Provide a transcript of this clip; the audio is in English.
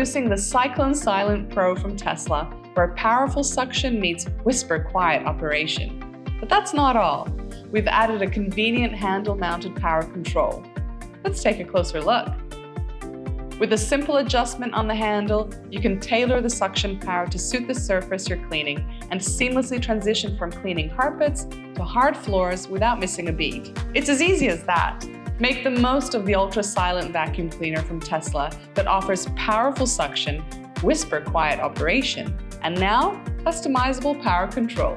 Introducing the Cyclone Silent Pro from Tesla, where powerful suction meets whisper quiet operation. But that's not all. We've added a convenient handle-mounted power control. Let's take a closer look. With a simple adjustment on the handle, you can tailor the suction power to suit the surface you're cleaning and seamlessly transition from cleaning carpets to hard floors without missing a beat. It's as easy as that. Make the most of the ultra-silent vacuum cleaner from Tesla that offers powerful suction, whisper quiet operation, and now customizable power control.